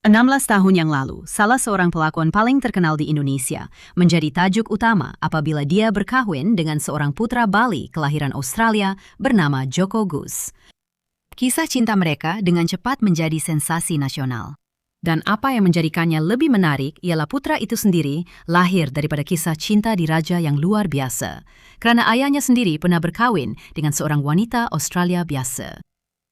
16 tahun yang lalu, salah seorang pelakon paling terkenal di Indonesia menjadi tajuk utama apabila dia berkahwin dengan seorang putra Bali kelahiran Australia bernama Joko Gus. Kisah cinta mereka dengan cepat menjadi sensasi nasional. Dan apa yang menjadikannya lebih menarik ialah putra itu sendiri lahir daripada kisah cinta diraja yang luar biasa, karena ayahnya sendiri pernah berkahwin dengan seorang wanita Australia biasa.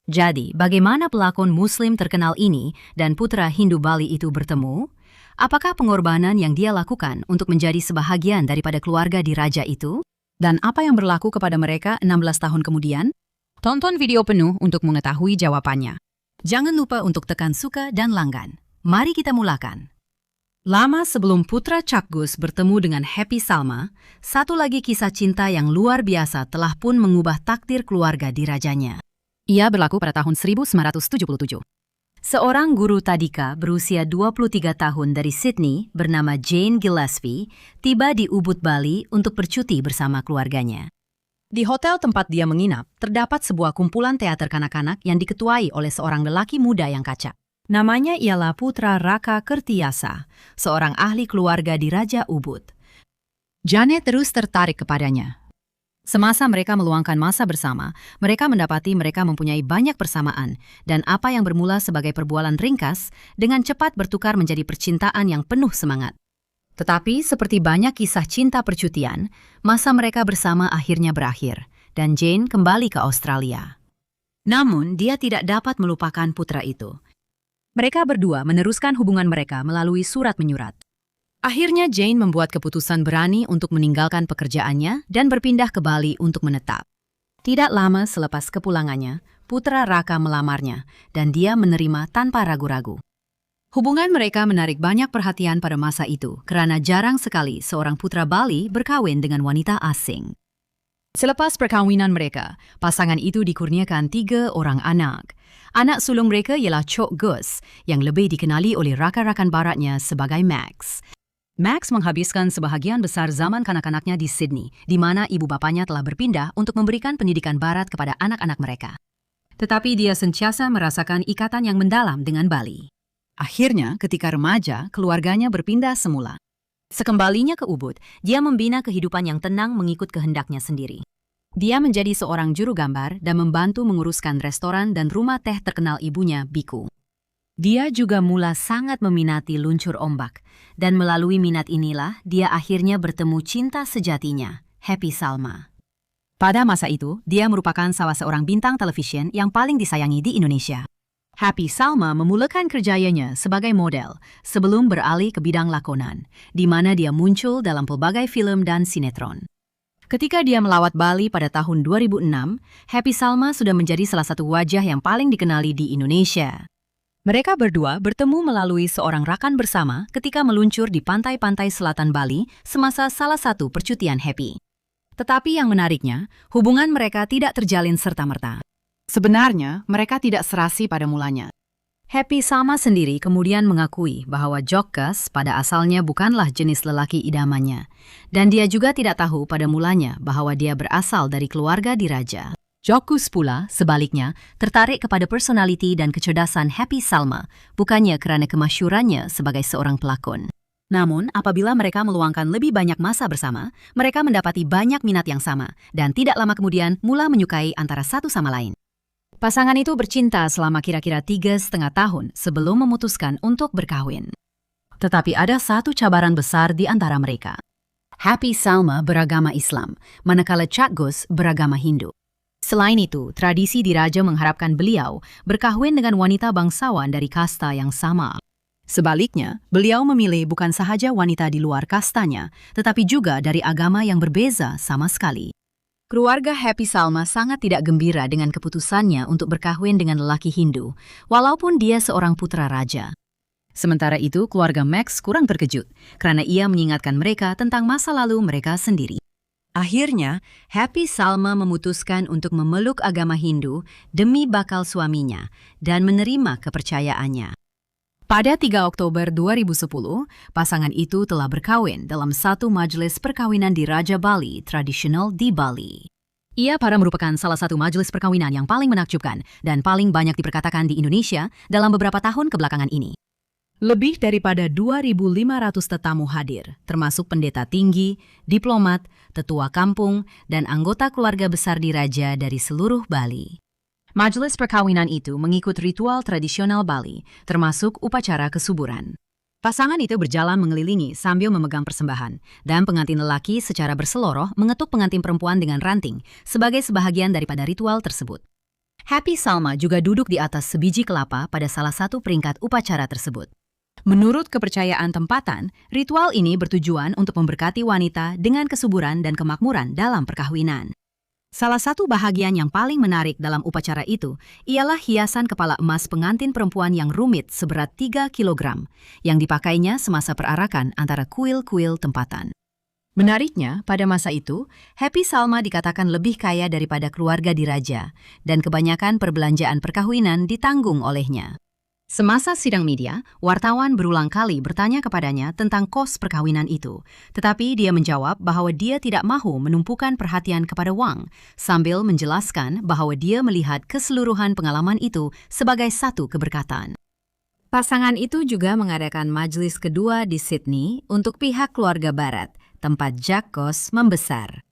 Jadi, bagaimana pelakon Muslim terkenal ini dan putra Hindu Bali itu bertemu? Apakah pengorbanan yang dia lakukan untuk menjadi sebahagian daripada keluarga diraja itu? Dan apa yang berlaku kepada mereka 16 tahun kemudian? Tonton video penuh untuk mengetahui jawabannya. Jangan lupa untuk tekan suka dan langgan. Mari kita mulakan. Lama sebelum putra Cak Gus bertemu dengan Happy Salma, satu lagi kisah cinta yang luar biasa telah pun mengubah takdir keluarga dirajanya. Ia berlaku pada tahun 1977. Seorang guru tadika berusia 23 tahun dari Sydney bernama Jane Gillespie tiba di Ubud, Bali untuk bercuti bersama keluarganya. Di hotel tempat dia menginap, terdapat sebuah kumpulan teater kanak-kanak yang diketuai oleh seorang lelaki muda yang kacak. Namanya ialah Putra Raka Kertiasa, seorang ahli keluarga di Raja Ubud. Jane terus tertarik kepadanya. Semasa mereka meluangkan masa bersama, mereka mendapati mereka mempunyai banyak persamaan, dan apa yang bermula sebagai perbualan ringkas, dengan cepat bertukar menjadi percintaan yang penuh semangat. Tetapi seperti banyak kisah cinta percutian, masa mereka bersama akhirnya berakhir, dan Jane kembali ke Australia. Namun, dia tidak dapat melupakan putra itu. Mereka berdua meneruskan hubungan mereka melalui surat menyurat. Akhirnya Jane membuat keputusan berani untuk meninggalkan pekerjaannya dan berpindah ke Bali untuk menetap. Tidak lama selepas kepulangannya, putra Raka melamarnya dan dia menerima tanpa ragu-ragu. Hubungan mereka menarik banyak perhatian pada masa itu karena jarang sekali seorang putra Bali berkawin dengan wanita asing. Selepas perkawinan mereka, pasangan itu dikurniakan 3 orang anak. Anak sulung mereka ialah Cok Gus yang lebih dikenali oleh rakan-rakan baratnya sebagai Max. Max menghabiskan sebahagian besar zaman kanak-kanaknya di Sydney, di mana ibu bapanya telah berpindah untuk memberikan pendidikan barat kepada anak-anak mereka. Tetapi dia sentiasa merasakan ikatan yang mendalam dengan Bali. Akhirnya, ketika remaja, keluarganya berpindah semula. Sekembalinya ke Ubud, dia membina kehidupan yang tenang mengikut kehendaknya sendiri. Dia menjadi seorang juru gambar dan membantu menguruskan restoran dan rumah teh terkenal ibunya, Biku. Dia juga mula sangat meminati luncur ombak, dan melalui minat inilah dia akhirnya bertemu cinta sejatinya, Happy Salma. Pada masa itu, dia merupakan salah seorang bintang televisyen yang paling disayangi di Indonesia. Happy Salma memulakan kerjayanya sebagai model sebelum beralih ke bidang lakonan, di mana dia muncul dalam pelbagai film dan sinetron. Ketika dia melawat Bali pada tahun 2006, Happy Salma sudah menjadi salah satu wajah yang paling dikenali di Indonesia. Mereka berdua bertemu melalui seorang rakan bersama ketika meluncur di pantai-pantai selatan Bali semasa salah satu percutian Happy. Tetapi yang menariknya, hubungan mereka tidak terjalin serta-merta. Sebenarnya, mereka tidak serasi pada mulanya. Happy Salma sendiri kemudian mengakui bahwa Jok Gus pada asalnya bukanlah jenis lelaki idamannya, dan dia juga tidak tahu pada mulanya bahwa dia berasal dari keluarga diraja. Jok Gus pula, sebaliknya, tertarik kepada personaliti dan kecerdasan Happy Salma, bukannya kerana kemasyhurannya sebagai seorang pelakon. Namun, apabila mereka meluangkan lebih banyak masa bersama, mereka mendapati banyak minat yang sama, dan tidak lama kemudian mula menyukai antara satu sama lain. Pasangan itu bercinta selama kira-kira 3,5 tahun sebelum memutuskan untuk berkahwin. Tetapi ada satu cabaran besar di antara mereka. Happy Salma beragama Islam, manakala Cak Gus beragama Hindu. Selain itu, tradisi diraja mengharapkan beliau berkahwin dengan wanita bangsawan dari kasta yang sama. Sebaliknya, beliau memilih bukan sahaja wanita di luar kastanya, tetapi juga dari agama yang berbeza sama sekali. Keluarga Happy Salma sangat tidak gembira dengan keputusannya untuk berkahwin dengan lelaki Hindu, walaupun dia seorang putra raja. Sementara itu, keluarga Max kurang terkejut, karena ia mengingatkan mereka tentang masa lalu mereka sendiri. Akhirnya, Happy Salma memutuskan untuk memeluk agama Hindu demi bakal suaminya dan menerima kepercayaannya. Pada 3 Oktober 2010, pasangan itu telah berkawin dalam satu majelis perkawinan di Raja Bali tradisional di Bali. Ia merupakan salah satu majelis perkawinan yang paling menakjubkan dan paling banyak diperkatakan di Indonesia dalam beberapa tahun kebelakangan ini. Lebih daripada 2.500 tetamu hadir, termasuk pendeta tinggi, diplomat, tetua kampung, dan anggota keluarga besar diraja dari seluruh Bali. Majelis perkawinan itu mengikut ritual tradisional Bali, termasuk upacara kesuburan. Pasangan itu berjalan mengelilingi sambil memegang persembahan, dan pengantin lelaki secara berseloroh mengetuk pengantin perempuan dengan ranting sebagai sebahagian daripada ritual tersebut. Happy Salma juga duduk di atas sebiji kelapa pada salah satu peringkat upacara tersebut. Menurut kepercayaan tempatan, ritual ini bertujuan untuk memberkati wanita dengan kesuburan dan kemakmuran dalam perkawinan. Salah satu bahagian yang paling menarik dalam upacara itu ialah hiasan kepala emas pengantin perempuan yang rumit seberat 3 kg yang dipakainya semasa perarakan antara kuil-kuil tempatan. Menariknya, pada masa itu, Happy Salma dikatakan lebih kaya daripada keluarga diraja, dan kebanyakan perbelanjaan perkawinan ditanggung olehnya. Semasa sidang media, wartawan berulang kali bertanya kepadanya tentang kos perkawinan itu, tetapi dia menjawab bahwa dia tidak mahu menumpukan perhatian kepada wang, sambil menjelaskan bahwa dia melihat keseluruhan pengalaman itu sebagai satu keberkatan. Pasangan itu juga mengadakan majelis kedua di Sydney untuk pihak keluarga barat, tempat Jack Goss membesar.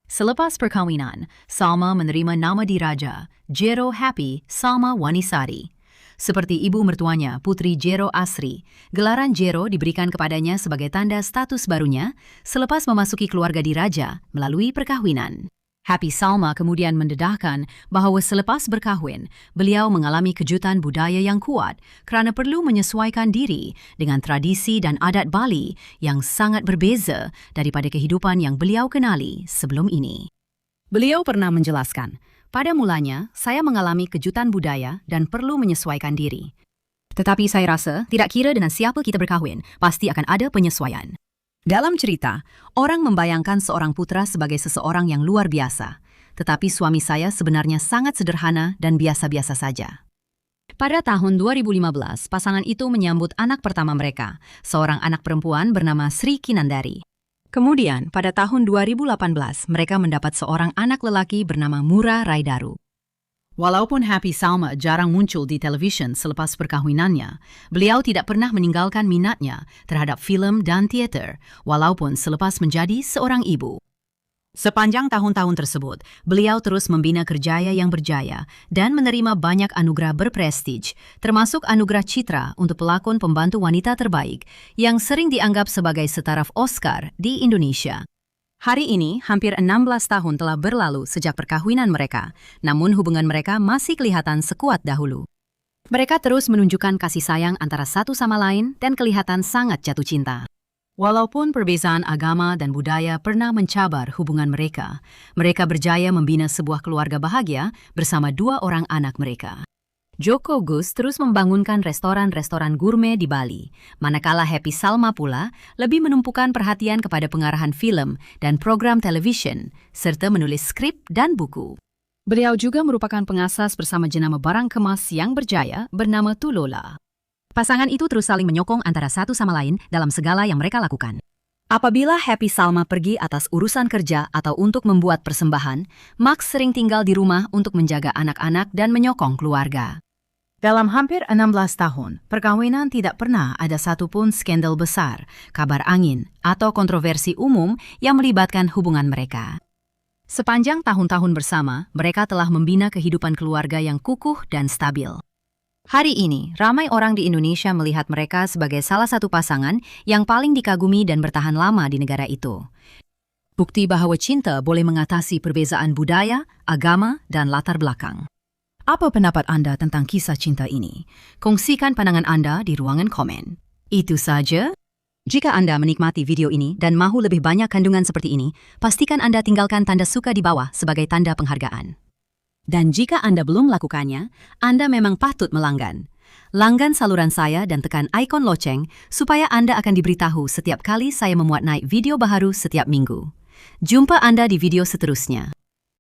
Selepas perkawinan, Salma menerima nama diraja, Jero Happy Salma Wanisari. Seperti ibu mertuanya, Putri Jero Asri, gelaran Jero diberikan kepadanya sebagai tanda status barunya selepas memasuki keluarga diraja melalui perkawinan. Happy Salma kemudian mendedahkan bahwa selepas berkahwin, beliau mengalami kejutan budaya yang kuat kerana perlu menyesuaikan diri dengan tradisi dan adat Bali yang sangat berbeza daripada kehidupan yang beliau kenali sebelum ini. Beliau pernah menjelaskan, pada mulanya, saya mengalami kejutan budaya dan perlu menyesuaikan diri. Tetapi saya rasa, tidak kira dengan siapa kita berkahwin, pasti akan ada penyesuaian. Dalam cerita, orang membayangkan seorang putra sebagai seseorang yang luar biasa. Tetapi suami saya sebenarnya sangat sederhana dan biasa-biasa saja. Pada tahun 2015, pasangan itu menyambut anak pertama mereka, seorang anak perempuan bernama Sri Kinandari. Kemudian, pada tahun 2018, mereka mendapat seorang anak lelaki bernama Mura Raidaru. Walaupun Happy Salma jarang muncul di televisyen selepas perkahwinannya, beliau tidak pernah meninggalkan minatnya terhadap film dan teater, walaupun selepas menjadi seorang ibu. Sepanjang tahun-tahun tersebut, beliau terus membina kerjaya yang berjaya dan menerima banyak anugerah berprestij, termasuk anugerah Citra untuk pelakon pembantu wanita terbaik yang sering dianggap sebagai setaraf Oscar di Indonesia. Hari ini, hampir 16 tahun telah berlalu sejak perkawinan mereka, namun hubungan mereka masih kelihatan sekuat dahulu. Mereka terus menunjukkan kasih sayang antara satu sama lain dan kelihatan sangat jatuh cinta. Walaupun perbezaan agama dan budaya pernah mencabar hubungan mereka, mereka berjaya membina sebuah keluarga bahagia bersama 2 orang anak mereka. Joko Goss terus membangunkan restoran-restoran gourmet di Bali, manakala Happy Salma pula lebih menumpukan perhatian kepada pengarahan film dan program televisyen, serta menulis skrip dan buku. Beliau juga merupakan pengasas bersama jenama barang kemas yang berjaya bernama Tulola. Pasangan itu terus saling menyokong antara satu sama lain dalam segala yang mereka lakukan. Apabila Happy Salma pergi atas urusan kerja atau untuk membuat persembahan, Max sering tinggal di rumah untuk menjaga anak-anak dan menyokong keluarga. Dalam hampir 16 tahun, perkawinan tidak pernah ada satupun skandal besar, kabar angin, atau kontroversi umum yang melibatkan hubungan mereka. Sepanjang tahun-tahun bersama, mereka telah membina kehidupan keluarga yang kukuh dan stabil. Hari ini, ramai orang di Indonesia melihat mereka sebagai salah satu pasangan yang paling dikagumi dan bertahan lama di negara itu. Bukti bahwa cinta boleh mengatasi perbezaan budaya, agama, dan latar belakang. Apa pendapat Anda tentang kisah cinta ini? Kongsikan pandangan Anda di ruangan komen. Itu saja. Jika Anda menikmati video ini dan mahu lebih banyak kandungan seperti ini, pastikan Anda tinggalkan tanda suka di bawah sebagai tanda penghargaan. Dan jika Anda belum melakukannya, Anda memang patut melanggan. Langgan saluran saya dan tekan ikon loceng supaya Anda akan diberitahu setiap kali saya memuat naik video baru setiap minggu. Jumpa Anda di video seterusnya.